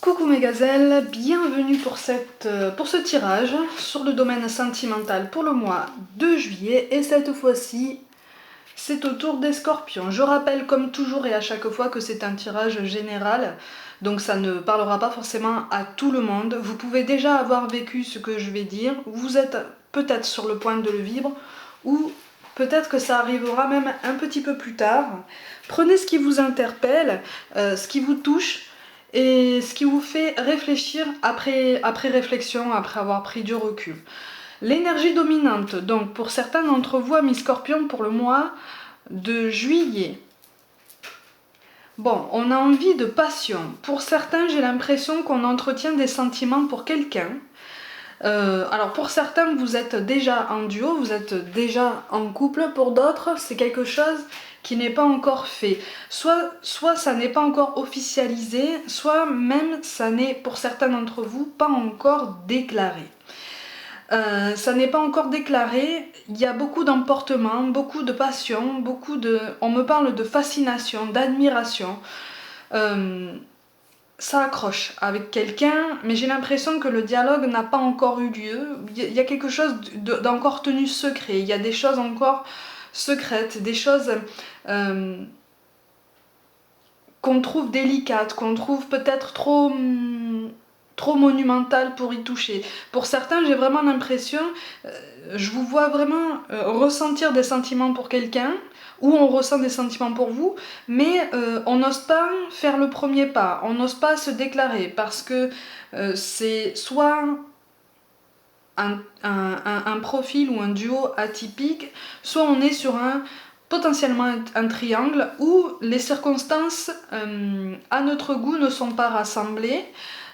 Coucou mes gazelles, bienvenue pour ce tirage sur le domaine sentimental pour le mois de juillet et cette fois-ci c'est au tour des scorpions. Je rappelle comme toujours et à chaque fois que c'est un tirage général, donc ça ne parlera pas forcément à tout le monde. Vous pouvez déjà avoir vécu ce que je vais dire, vous êtes peut-être sur le point de le vivre ou peut-être que ça arrivera même un petit peu plus tard. Prenez ce qui vous interpelle, ce qui vous touche et ce qui vous fait réfléchir après réflexion, après avoir pris du recul. L'énergie dominante, donc pour certains d'entre vous, amis scorpions, pour le mois de juillet. Bon, on a envie de passion. Pour certains, j'ai l'impression qu'on entretient des sentiments pour quelqu'un. Alors pour certains, vous êtes déjà en duo, vous êtes déjà en couple. Pour d'autres, c'est quelque chose qui n'est pas encore fait. Soit ça n'est pas encore officialisé, soit même ça n'est pour certains d'entre vous pas encore déclaré. Ça n'est pas encore déclaré, il y a beaucoup d'emportement, beaucoup de passion, on me parle de fascination, d'admiration. Ça accroche avec quelqu'un, mais j'ai l'impression que le dialogue n'a pas encore eu lieu. Il y a quelque chose d'encore tenu secret, il y a des choses encore secrètes, des choses qu'on trouve délicates, qu'on trouve peut-être trop monumentales pour y toucher. Pour certains, j'ai vraiment l'impression, je vous vois vraiment ressentir des sentiments pour quelqu'un, ou on ressent des sentiments pour vous, mais on n'ose pas faire le premier pas, on n'ose pas se déclarer, parce que c'est soit un profil ou un duo atypique, soit on est sur potentiellement un triangle où les circonstances à notre goût ne sont pas rassemblées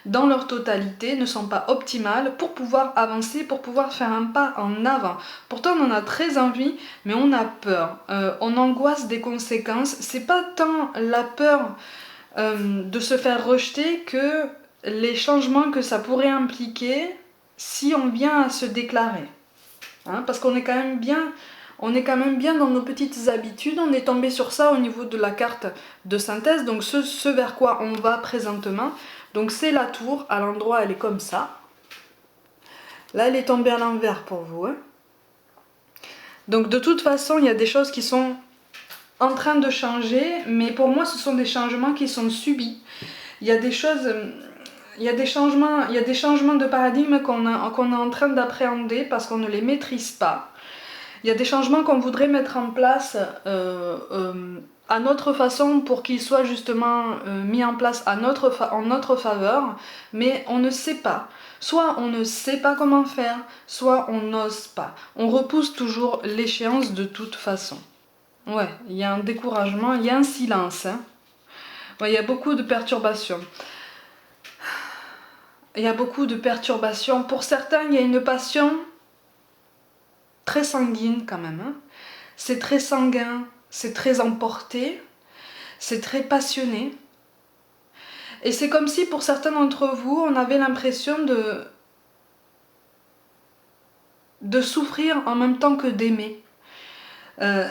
dans leur totalité, ne sont pas optimales pour pouvoir avancer, pour pouvoir faire un pas en avant. Pourtant on en a très envie, mais on a peur, on angoisse des conséquences. C'est pas tant la peur de se faire rejeter que les changements que ça pourrait impliquer si on vient à se déclarer. Parce qu'on est quand même bien... On est quand même bien dans nos petites habitudes, on est tombé sur ça au niveau de la carte de synthèse, donc ce vers quoi on va présentement. Donc c'est la tour, à l'endroit elle est comme ça. Là elle est tombée à l'envers pour vous. Donc de toute façon il y a des choses qui sont en train de changer, mais pour moi ce sont des changements qui sont subis. Il y a des choses... Il y a des changements de paradigme qu'on est en train d'appréhender parce qu'on ne les maîtrise pas. Il y a des changements qu'on voudrait mettre en place à notre façon pour qu'ils soient justement mis en place en notre faveur, mais on ne sait pas. Soit on ne sait pas comment faire, soit on n'ose pas. On repousse toujours l'échéance de toute façon. Ouais, il y a un découragement, il y a un silence. Ouais, il y a beaucoup de perturbations. Il y a beaucoup de perturbations. Pour certains, il y a une passion très sanguine quand même. C'est très sanguin, c'est très emporté, c'est très passionné. Et c'est comme si pour certains d'entre vous, on avait l'impression de souffrir en même temps que d'aimer.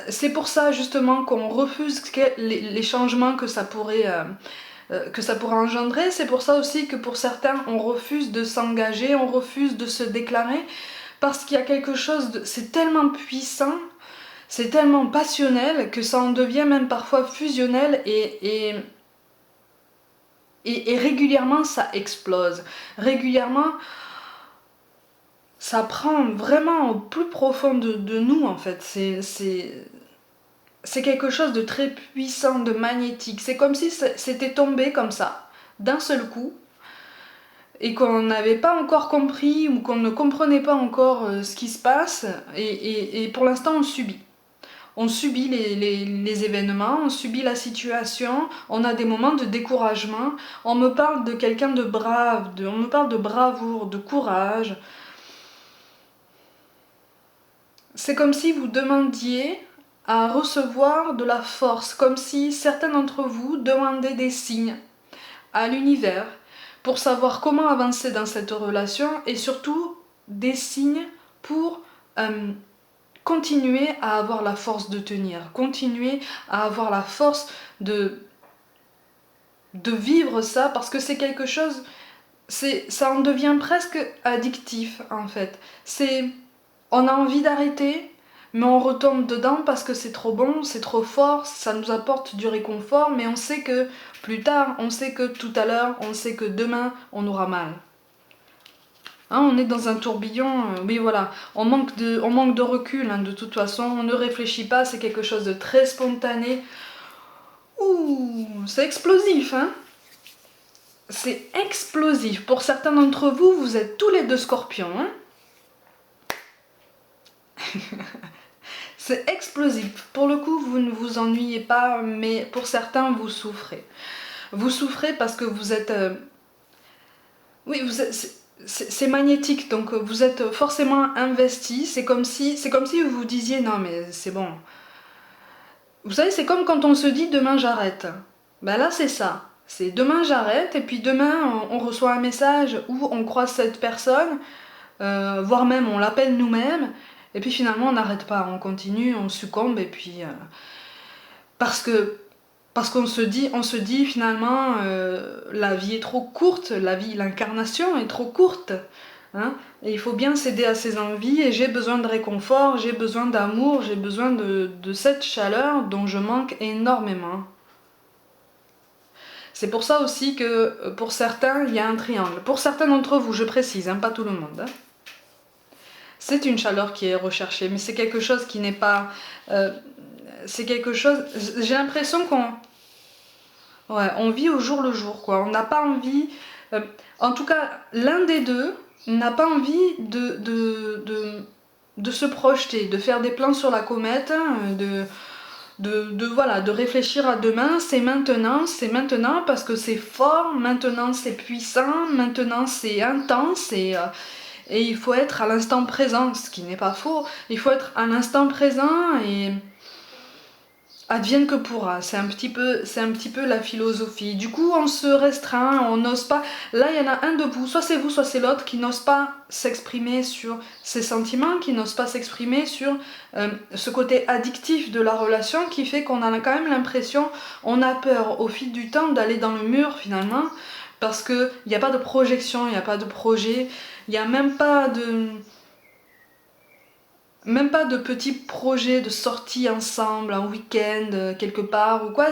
C'est pour ça justement qu'on refuse les changements que ça pourrait engendrer. C'est pour ça aussi que pour certains, on refuse de s'engager, on refuse de se déclarer, parce qu'il y a quelque chose de... C'est tellement puissant, c'est tellement passionnel que ça en devient même parfois fusionnel et régulièrement ça explose. Régulièrement, ça prend vraiment au plus profond de nous en fait. C'est quelque chose de très puissant, de magnétique. C'est comme si c'était tombé comme ça, d'un seul coup, et qu'on n'avait pas encore compris ou qu'on ne comprenait pas encore ce qui se passe, et pour l'instant on subit. On subit les événements, on subit la situation, on a des moments de découragement, on me parle de quelqu'un de brave, on me parle de bravoure, de courage. C'est comme si vous demandiez à recevoir de la force, comme si certains d'entre vous demandaient des signes à l'univers pour savoir comment avancer dans cette relation et surtout des signes pour continuer à avoir la force de tenir, continuer à avoir la force de de vivre ça, parce que c'est quelque chose, ça en devient presque addictif en fait. On a envie d'arrêter, mais on retombe dedans parce que c'est trop bon, c'est trop fort, ça nous apporte du réconfort, mais on sait que plus tard, on sait que tout à l'heure, on sait que demain, on aura mal. Hein, on est dans un tourbillon, oui voilà, on manque de recul, hein, de toute façon, on ne réfléchit pas, c'est quelque chose de très spontané. Ouh, c'est explosif, hein. C'est explosif. Pour certains d'entre vous, vous êtes tous les deux scorpions, hein. C'est explosif. Pour le coup, vous ne vous ennuyez pas, mais pour certains, vous souffrez. Vous souffrez parce que vous êtes... oui, c'est magnétique, donc vous êtes forcément investi. C'est comme si vous vous disiez, non mais c'est bon. Vous savez, c'est comme quand on se dit, demain j'arrête. Ben là, c'est ça. C'est demain j'arrête, et puis demain, on reçoit un message où on croise cette personne, voire même on l'appelle nous-mêmes, et puis finalement on n'arrête pas, on continue, on succombe, et puis parce qu'on se dit finalement la vie est trop courte, l'incarnation est trop courte, hein, et il faut bien céder à ses envies, et j'ai besoin de réconfort, j'ai besoin d'amour, j'ai besoin de cette chaleur dont je manque énormément. C'est pour ça aussi que pour certains, il y a un triangle. Pour certains d'entre vous, je précise, hein, pas tout le monde. Hein. C'est une chaleur qui est recherchée, mais c'est quelque chose qui n'est pas... c'est quelque chose... J'ai l'impression qu'on... Ouais, on vit au jour le jour, quoi. On n'a pas envie... en tout cas, l'un des deux n'a pas envie de se projeter, de faire des plans sur la comète, hein, voilà, de réfléchir à demain. C'est maintenant parce que c'est fort, maintenant c'est puissant, maintenant c'est intense, et il faut être à l'instant présent, ce qui n'est pas faux. Il faut être à l'instant présent et advienne que pourra. C'est un petit peu la philosophie. Du coup, on se restreint, on n'ose pas. Là, il y en a un de vous, soit c'est l'autre, qui n'ose pas s'exprimer sur ses sentiments, qui n'ose pas s'exprimer sur ce côté addictif de la relation, qui fait qu'on a quand même l'impression, on a peur au fil du temps d'aller dans le mur finalement, parce qu'il n'y a pas de projection, il n'y a pas de projet, il n'y a même pas de petits projets de sortie ensemble, un week-end, quelque part ou quoi.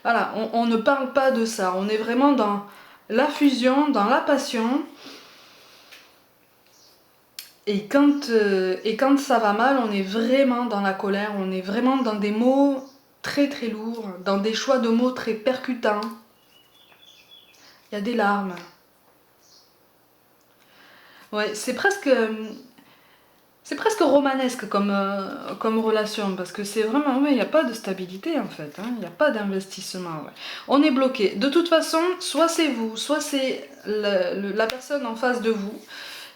Voilà, on ne parle pas de ça. On est vraiment dans la fusion, dans la passion. Et quand ça va mal, on est vraiment dans la colère, on est vraiment dans des mots très très lourds, dans des choix de mots très percutants. Il y a des larmes. Ouais, c'est presque romanesque comme relation, parce que c'est vraiment, il n'y a pas de stabilité en fait, hein, il n'y a pas d'investissement. Ouais. On est bloqué. De toute façon, soit c'est vous, soit c'est la personne en face de vous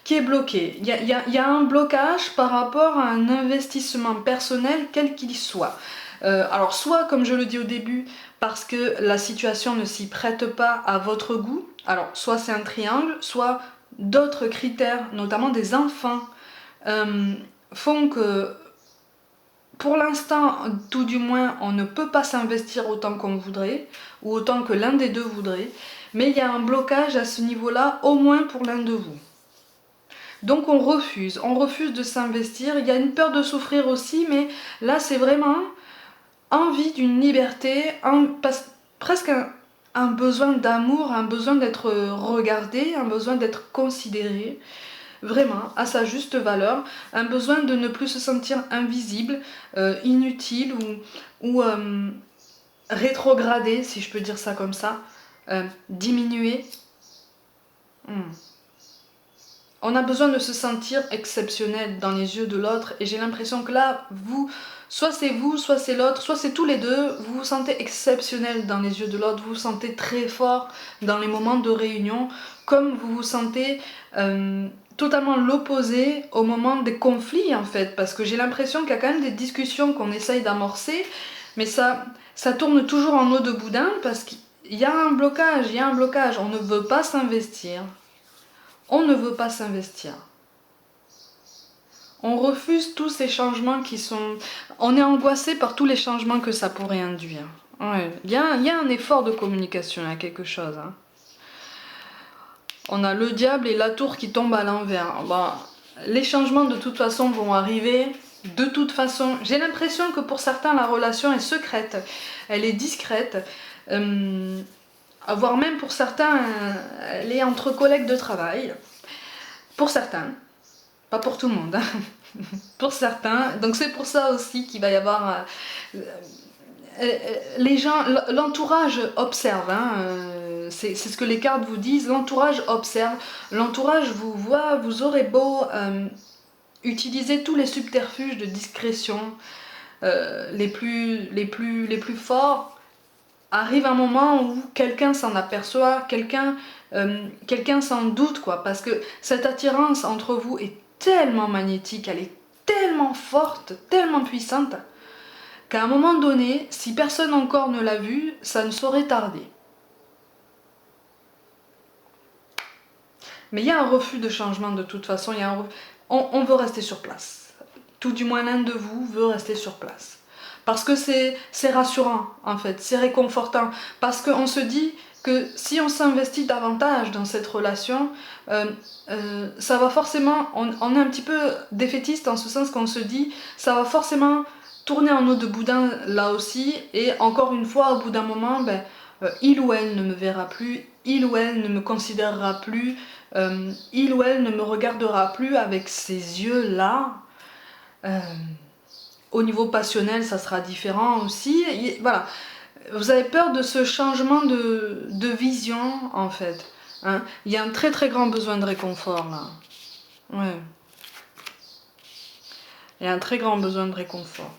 qui est bloquée. Il y a un blocage par rapport à un investissement personnel, quel qu'il soit. Alors soit, comme je le dis au début, parce que la situation ne s'y prête pas à votre goût, alors soit c'est un triangle, soit d'autres critères, notamment des enfants, font que pour l'instant, tout du moins, on ne peut pas s'investir autant qu'on voudrait, ou autant que l'un des deux voudrait, mais il y a un blocage à ce niveau-là, au moins pour l'un de vous. Donc on refuse de s'investir, il y a une peur de souffrir aussi, mais là c'est vraiment envie d'une liberté, presque un besoin d'amour, un besoin d'être regardé, un besoin d'être considéré, vraiment à sa juste valeur, un besoin de ne plus se sentir invisible, inutile ou rétrogradé, si je peux dire ça comme ça, diminué. On a besoin de se sentir exceptionnel dans les yeux de l'autre, et j'ai l'impression que là, soit c'est l'autre, soit c'est tous les deux, vous vous sentez exceptionnel dans les yeux de l'autre, vous vous sentez très fort dans les moments de réunion, comme vous vous sentez totalement l'opposé au moment des conflits en fait, parce que j'ai l'impression qu'il y a quand même des discussions qu'on essaye d'amorcer, mais ça tourne toujours en eau de boudin, parce qu'il y a un blocage, on ne veut pas s'investir. On ne veut pas s'investir. On refuse tous ces changements qui sont... On est angoissé par tous les changements que ça pourrait induire. Ouais. Il y a un effort de communication, il y a quelque chose. Hein. On a le diable et la tour qui tombent à l'envers. Bon, les changements de toute façon vont arriver. De toute façon, j'ai l'impression que pour certains la relation est secrète, elle est discrète, voire même pour certains elle est entre collègues de travail. Pour certains, pas pour tout le monde, hein. Pour certains. Donc c'est pour ça aussi qu'il va y avoir les gens, l'entourage observe, hein, c'est ce que les cartes vous disent, l'entourage observe, l'entourage vous voit, vous aurez beau utiliser tous les subterfuges de discrétion les plus forts, arrive un moment où quelqu'un s'en aperçoit, quelqu'un s'en doute, quoi, parce que cette attirance entre vous est tellement magnétique, elle est tellement forte, tellement puissante, qu'à un moment donné, si personne encore ne l'a vu, ça ne saurait tarder. Mais il y a un refus de changement de toute façon, on veut rester sur place. Tout du moins l'un de vous veut rester sur place. Parce que c'est rassurant en fait, c'est réconfortant. Parce qu'on se dit que si on s'investit davantage dans cette relation, ça va forcément, on est un petit peu défaitiste en ce sens qu'on se dit, ça va forcément tourner en eau de boudin là aussi, et encore une fois, au bout d'un moment, il ou elle ne me verra plus, il ou elle ne me considérera plus, il ou elle ne me regardera plus avec ces yeux-là. Au niveau passionnel, ça sera différent aussi. Voilà, vous avez peur de ce changement de vision, en fait. Hein. Il y a un très très grand besoin de réconfort, là. Ouais. Il y a un très grand besoin de réconfort.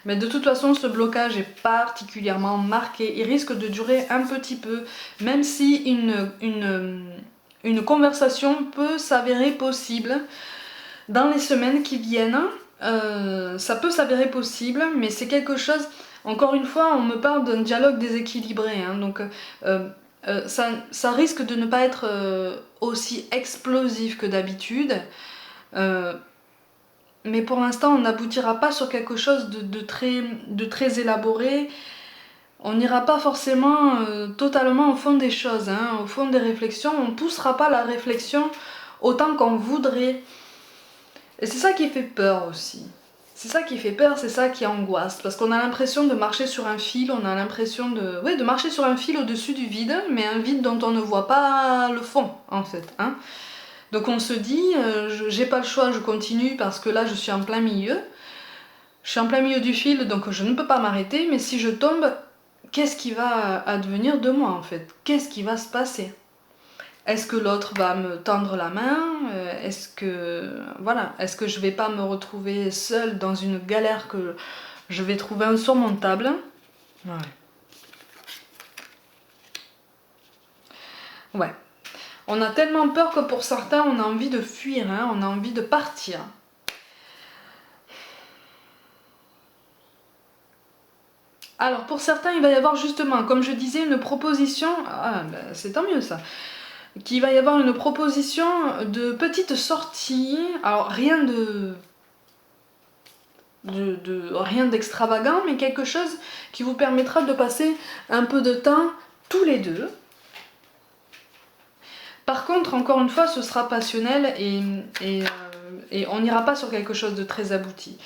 Mais de toute façon, ce blocage est particulièrement marqué. Il risque de durer un petit peu, même si une conversation peut s'avérer possible dans les semaines qui viennent. Ça peut s'avérer possible, mais c'est quelque chose... Encore une fois, on me parle d'un dialogue déséquilibré, hein, donc ça risque de ne pas être aussi explosif que d'habitude. Mais pour l'instant, on n'aboutira pas sur quelque chose de très élaboré. On n'ira pas forcément totalement au fond des choses, hein, au fond des réflexions. On ne poussera pas la réflexion autant qu'on voudrait. Et c'est ça qui fait peur aussi. C'est ça qui fait peur, c'est ça qui angoisse. Parce qu'on a l'impression de marcher sur un fil, on a l'impression de marcher sur un fil au-dessus du vide, mais un vide dont on ne voit pas le fond, en fait. Hein. Donc on se dit, j'ai pas le choix, je continue parce que là je suis en plein milieu. Je suis en plein milieu du fil, donc je ne peux pas m'arrêter, mais si je tombe, qu'est-ce qui va advenir de moi en fait? Qu'est-ce qui va se passer? Est-ce que l'autre va me tendre la main? Est-ce que je vais pas me retrouver seule dans une galère que je vais trouver insurmontable? Ouais. Ouais. On a tellement peur que pour certains, on a envie de fuir, hein, on a envie de partir. Alors pour certains, il va y avoir justement, comme je disais, une proposition, c'est tant mieux ça, qu'il va y avoir une proposition de petite sortie, alors rien rien d'extravagant, mais quelque chose qui vous permettra de passer un peu de temps tous les deux. Par contre, encore une fois, ce sera passionnel et on n'ira pas sur quelque chose de très abouti.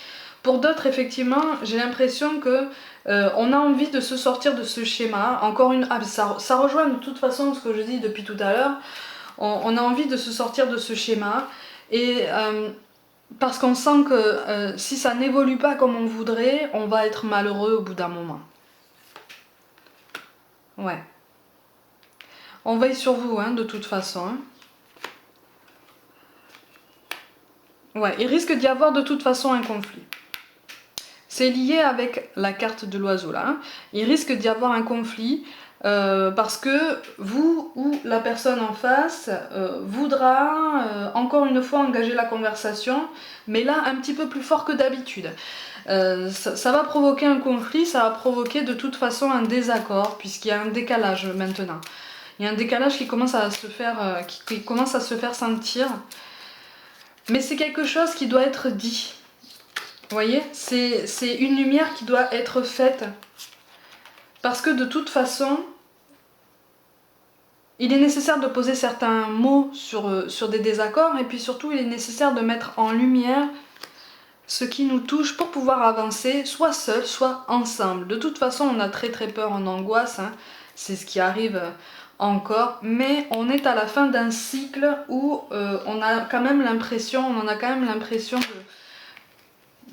Pour d'autres, effectivement, j'ai l'impression que on a envie de se sortir de ce schéma. Ça rejoint de toute façon ce que je dis depuis tout à l'heure. On a envie de se sortir de ce schéma et parce qu'on sent que si ça n'évolue pas comme on voudrait, on va être malheureux au bout d'un moment. Ouais. On veille sur vous, hein, de toute façon. Hein. Ouais, il risque d'y avoir de toute façon un conflit. C'est lié avec la carte de l'oiseau là. Hein. Il risque d'y avoir un conflit parce que vous ou la personne en face voudra encore une fois engager la conversation, mais là un petit peu plus fort que d'habitude. Ça va provoquer un conflit, ça va provoquer de toute façon un désaccord puisqu'il y a un décalage maintenant. Il y a un décalage qui commence à se faire, qui commence à se faire sentir. Mais c'est quelque chose qui doit être dit. Vous voyez, c'est une lumière qui doit être faite. Parce que de toute façon, il est nécessaire de poser certains mots sur des désaccords, et puis surtout il est nécessaire de mettre en lumière ce qui nous touche pour pouvoir avancer, soit seul, soit ensemble. De toute façon, on a très peur, on angoisse, hein. C'est ce qui arrive encore, mais on est à la fin d'un cycle où on a quand même l'impression,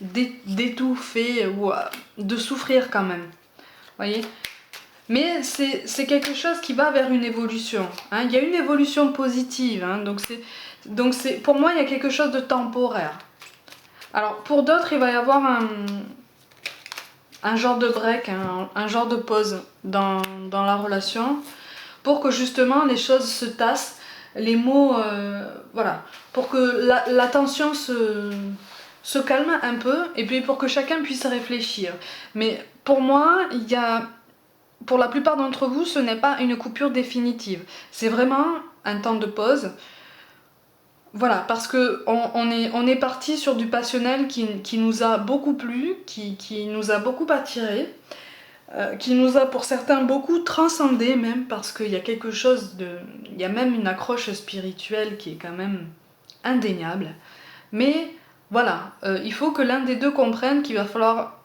d'étouffer ou de souffrir quand même. Voyez ? Mais c'est quelque chose qui va vers une évolution, hein. Il y a une évolution positive, hein. Donc pour moi, il y a quelque chose de temporaire. Alors pour d'autres, il va y avoir un genre de break, un genre de pause dans la relation pour que justement les choses se tassent, les mots, voilà, pour que la tension se calme un peu et puis pour que chacun puisse réfléchir. Mais pour moi, pour la plupart d'entre vous, ce n'est pas une coupure définitive. C'est vraiment un temps de pause. Voilà, parce que on est parti sur du passionnel qui nous a beaucoup plu, qui nous a beaucoup attiré, qui nous a pour certains beaucoup transcendé même, parce qu'il y a quelque chose de... Il y a même une accroche spirituelle qui est quand même indéniable. Mais voilà, il faut que l'un des deux comprenne qu'il va falloir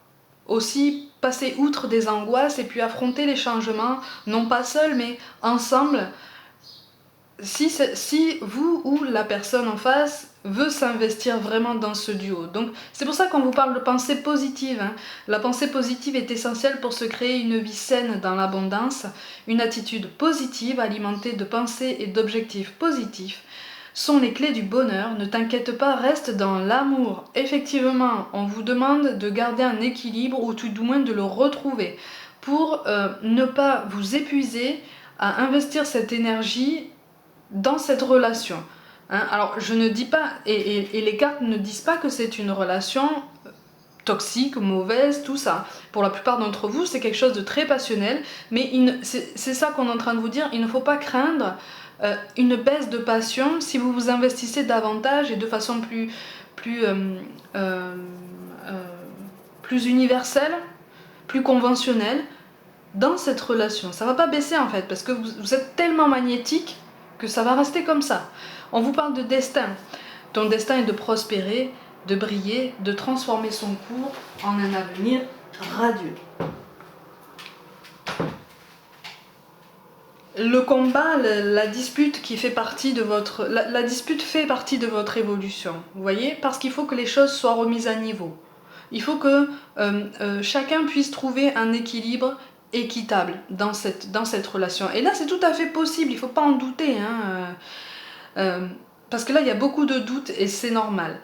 aussi passer outre des angoisses et puis affronter les changements, non pas seul mais ensemble, si vous ou la personne en face veut s'investir vraiment dans ce duo. Donc c'est pour ça qu'on vous parle de pensée positive, hein. La pensée positive est essentielle pour se créer une vie saine dans l'abondance. Une attitude positive alimentée de pensées et d'objectifs positifs sont les clés du bonheur. Ne t'inquiète pas, reste dans l'amour. Effectivement, on vous demande de garder un équilibre ou tout du moins de le retrouver pour ne pas vous épuiser à investir cette énergie dans cette relation. Hein, alors je ne dis pas, et les cartes ne disent pas que c'est une relation toxique, mauvaise, tout ça. Pour la plupart d'entre vous, c'est quelque chose de très passionnel, mais c'est ça qu'on est en train de vous dire, il ne faut pas craindre une baisse de passion si vous vous investissez davantage et de façon plus universelle, plus conventionnelle dans cette relation. Ça va pas baisser en fait, parce que vous êtes tellement magnétique que ça va rester comme ça. On vous parle de destin. Ton destin est de prospérer, de briller, de transformer son cours en un avenir radieux. Le combat, la dispute qui fait partie de votre... La dispute fait partie de votre évolution, vous voyez, parce qu'il faut que les choses soient remises à niveau. Il faut que chacun puisse trouver un équilibre équitable dans cette relation. Et là, c'est tout à fait possible, il ne faut pas en douter, hein, parce que là, il y a beaucoup de doutes et c'est normal.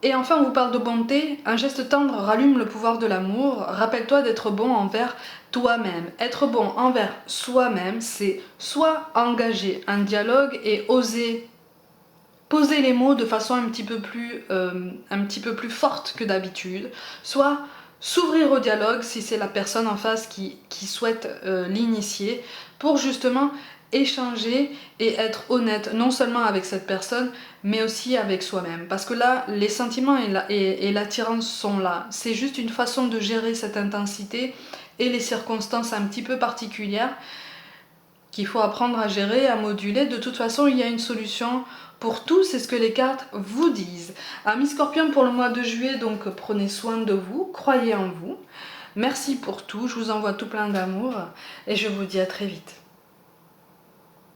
Et enfin, on vous parle de bonté. Un geste tendre rallume le pouvoir de l'amour. Rappelle-toi d'être bon envers toi-même. Être bon envers soi-même, c'est soit engager un dialogue et oser poser les mots de façon un petit peu plus forte que d'habitude, soit s'ouvrir au dialogue si c'est la personne en face qui souhaite l'initier, pour justement échanger et être honnête non seulement avec cette personne mais aussi avec soi-même, parce que là les sentiments et l'attirance sont là, c'est juste une façon de gérer cette intensité et les circonstances un petit peu particulières qu'il faut apprendre à gérer, à moduler. De toute façon, il y a une solution pour tout, c'est ce que les cartes vous disent. Amis Scorpions, pour le mois de juillet, donc prenez soin de vous, croyez en vous. Merci pour tout, je vous envoie tout plein d'amour et je vous dis à très vite.